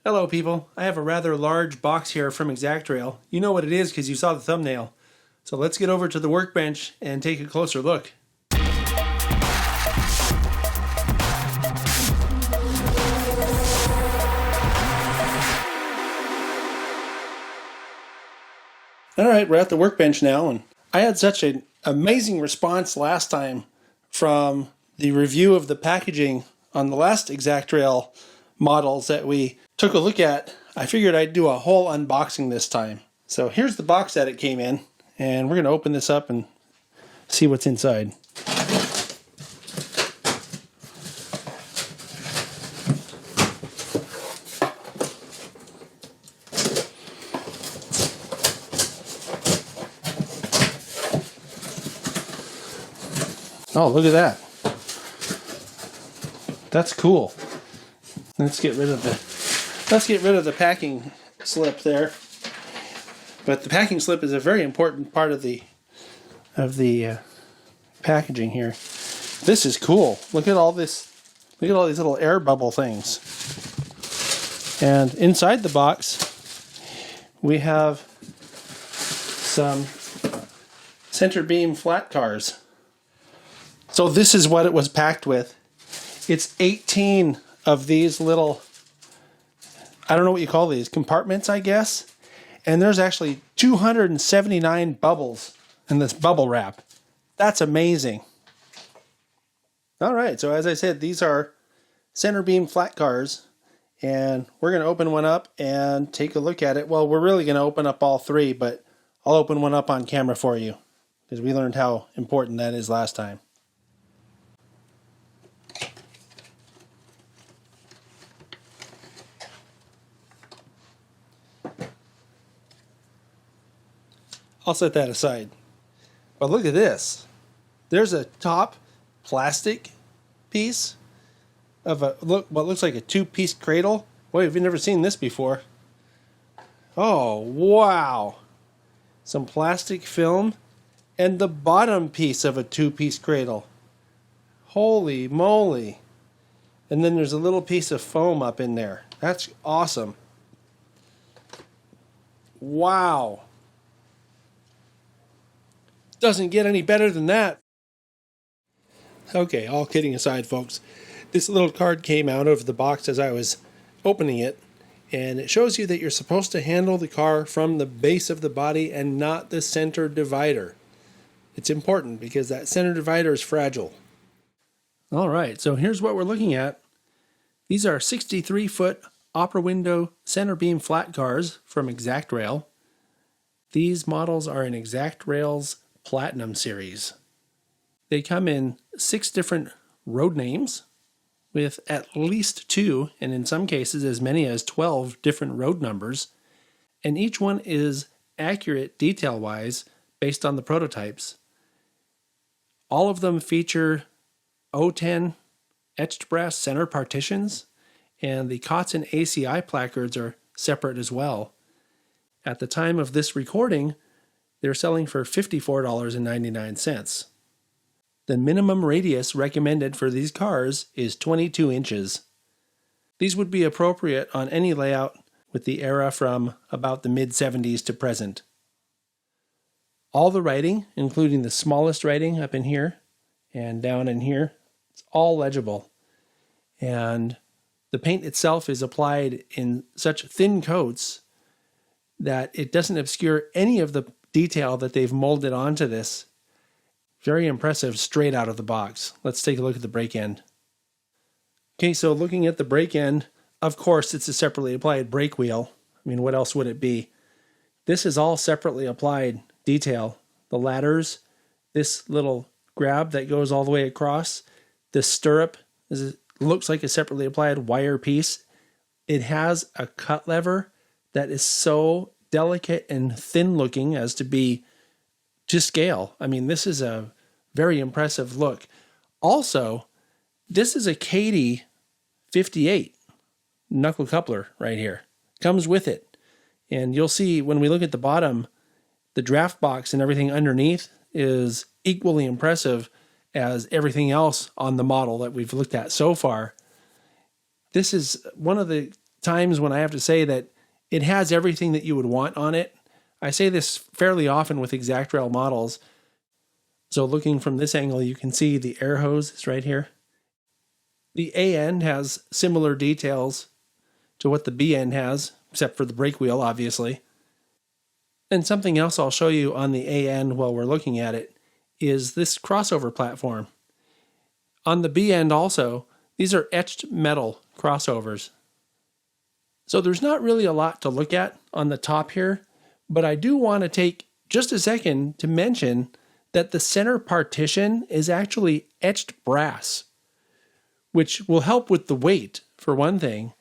Hello people, I have a rather large box here from ExactRail. You know what it is because you saw the thumbnail. So let's get over to the workbench and take a closer look. Alright, we're at the workbench now, and I had such an amazing response last time from the review of the packaging on the last ExactRail models that we took a look at. I figured I'd do a whole unboxing this time. So here's the box that it came in, and we're going to open this up and see what's inside. Oh, look at that. That's cool. Let's get rid of the packing slip there. But the packing slip is a very important part of the packaging here. This is cool. Look at all this. Look at all these little air bubble things. And inside the box, we have some center beam Flatcars. So this is what it was packed with. It's 18 of these little, I don't know what you call these, compartments, I guess. And there's actually 279 bubbles in this bubble wrap. That's amazing. All right, so as I said, these are center beam Flatcars, and we're going to open one up and take a look at it. Well, we're really going to open up all three, but I'll open one up on camera for you because we learned how important that is last time. I'll set that aside. But look at this. There's a top plastic piece of what looks like a two-piece cradle. Boy, we've never seen this before. Oh, wow. Some plastic film and the bottom piece of a two-piece cradle. Holy moly. And then there's a little piece of foam up in there. That's awesome. Wow. Doesn't get any better than that. Okay, all kidding aside, folks. This little card came out of the box as I was opening it, and it shows you that you're supposed to handle the car from the base of the body and not the center divider. It's important because that center divider is fragile. All right, so here's what we're looking at. These are 63-foot opera window center beam Flatcars from ExactRail. These models are in ExactRail's Platinum series. They come in 6 different road names with at least 2, and in some cases as many as 12 different road numbers, and each one is accurate detail-wise based on the prototypes. All of them feature 010 etched brass center partitions, and the COTS and ACI placards are separate as well. At the time of this recording, they're selling for $54.99. The minimum radius recommended for these cars is 22 inches. These would be appropriate on any layout with the era from about the mid-70s to present. All the writing, including the smallest writing up in here and down in here, it's all legible. And the paint itself is applied in such thin coats that it doesn't obscure any of the detail that they've molded onto this. Very impressive straight out of the box. Let's take a look at the brake end. Okay, so looking at the brake end, of course it's a separately applied brake wheel. I mean, what else would it be? This is all separately applied detail. The ladders, this little grab that goes all the way across, the stirrup looks like a separately applied wire piece. It has a cut lever that is so delicate and thin looking as to be to scale. I mean, this is a very impressive look. Also, this is a Kadee 58 knuckle coupler right here. Comes with it. And you'll see when we look at the bottom, the draft box and everything underneath is equally impressive as everything else on the model that we've looked at so far. This is one of the times when I have to say that it has everything that you would want on it. I say this fairly often with ExactRail models. So looking from this angle, you can see the air hose is right here. The A end has similar details to what the B end has, except for the brake wheel, obviously. And something else I'll show you on the A end while we're looking at it is this crossover platform. On the B end also, these are etched metal crossovers. So there's not really a lot to look at on the top here, but I do want to take just a second to mention that the center partition is actually etched brass, which will help with the weight for one thing,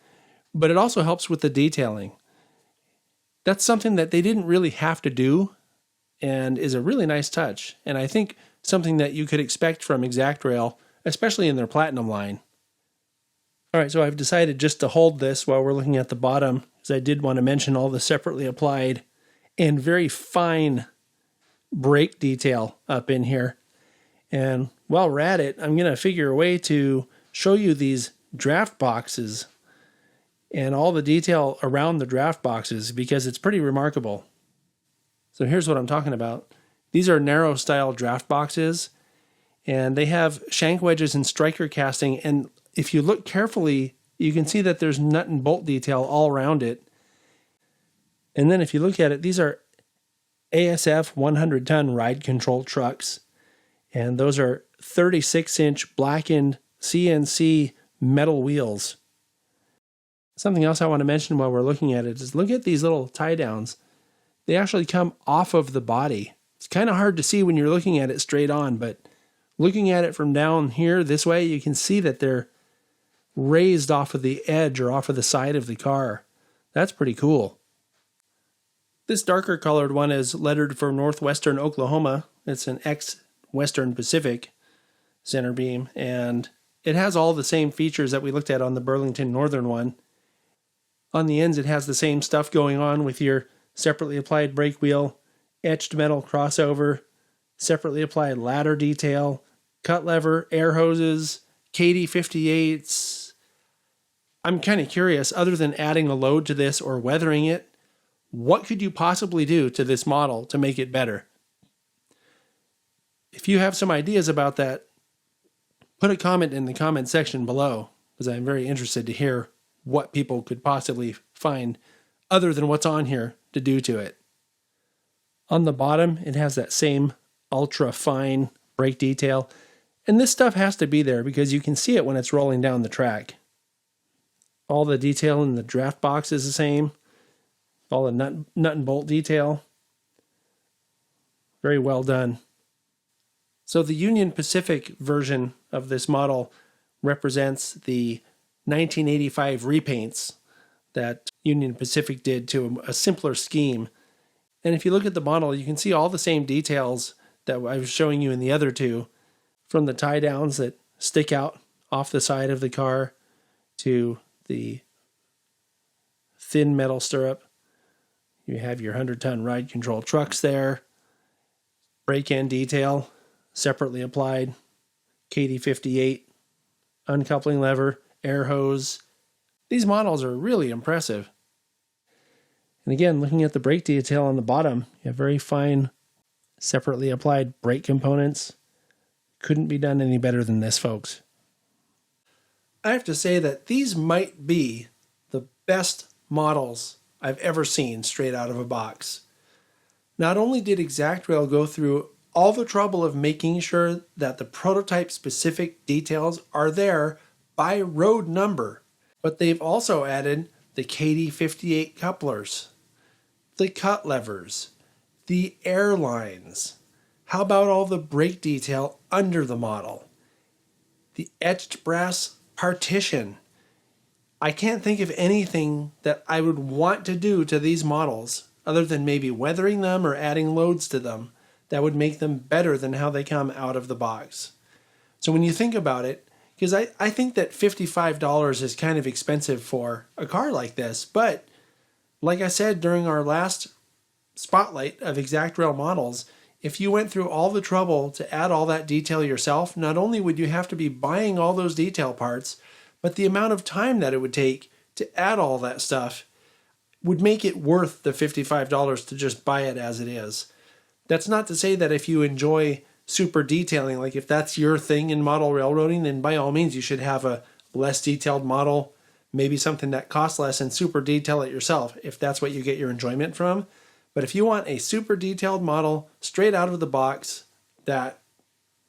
but it also helps with the detailing. That's something that they didn't really have to do and is a really nice touch, and I think something that you could expect from ExactRail, especially in their Platinum line. All right, so I've decided just to hold this while we're looking at the bottom, because I did want to mention all the separately applied and very fine brake detail up in here. And while we're at it, I'm going to figure a way to show you these draft boxes and all the detail around the draft boxes, because it's pretty remarkable. So here's what I'm talking about. These are narrow style draft boxes, and they have shank wedges and striker casting, and if you look carefully, you can see that there's nut and bolt detail all around it. And then if you look at it, these are ASF 100-ton ride control trucks, and those are 36-inch blackened CNC metal wheels. Something else I want to mention while we're looking at it is look at these little tie downs. They actually come off of the body. It's kind of hard to see when you're looking at it straight on, but looking at it from down here this way, you can see that they're raised off of the edge or off of the side of the car. That's pretty cool. This darker colored one is lettered for Northwestern Oklahoma. It's an ex-Western Pacific center beam, and it has all the same features that we looked at on the Burlington Northern one. On the ends, it has the same stuff going on with your separately applied brake wheel, etched metal crossover, separately applied ladder detail, cut lever, air hoses, Kadee 58s. I'm kind of curious, other than adding a load to this or weathering it, what could you possibly do to this model to make it better? If you have some ideas about that, put a comment in the comment section below, because I'm very interested to hear what people could possibly find other than what's on here to do to it. On the bottom, it has that same ultra fine brake detail, and this stuff has to be there because you can see it when it's rolling down the track. All the detail in the draft box is the same. All the nut and bolt detail. Very well done. So the Union Pacific version of this model represents the 1985 repaints that Union Pacific did to a simpler scheme. And if you look at the model, you can see all the same details that I was showing you in the other two, from the tie downs that stick out off the side of the car to the thin metal stirrup. You have your 100-ton ride control trucks there. Brake end detail, separately applied. Kadee 58, uncoupling lever, air hose. These models are really impressive. And again, looking at the brake detail on the bottom, you have very fine, separately applied brake components. Couldn't be done any better than this, folks. I have to say that these might be the best models I've ever seen straight out of a box. Not only did ExactRail go through all the trouble of making sure that the prototype specific details are there by road number, but they've also added the Kadee 58 couplers, the cut levers, the air lines. How about all the brake detail under the model? The etched brass partition. I can't think of anything that I would want to do to these models other than maybe weathering them or adding loads to them that would make them better than how they come out of the box. So when you think about it, because I think that $55 is kind of expensive for a car like this, but like I said during our last spotlight of ExactRail models, if you went through all the trouble to add all that detail yourself, not only would you have to be buying all those detail parts, but the amount of time that it would take to add all that stuff would make it worth the $55 to just buy it as it is. That's not to say that if you enjoy super detailing, like if that's your thing in model railroading, then by all means you should have a less detailed model, maybe something that costs less, and super detail it yourself if that's what you get your enjoyment from. But if you want a super detailed model straight out of the box that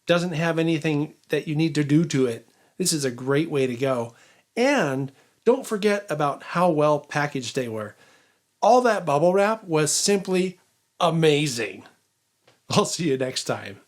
doesn't have anything that you need to do to it, this is a great way to go. And don't forget about how well packaged they were. All that bubble wrap was simply amazing. I'll see you next time.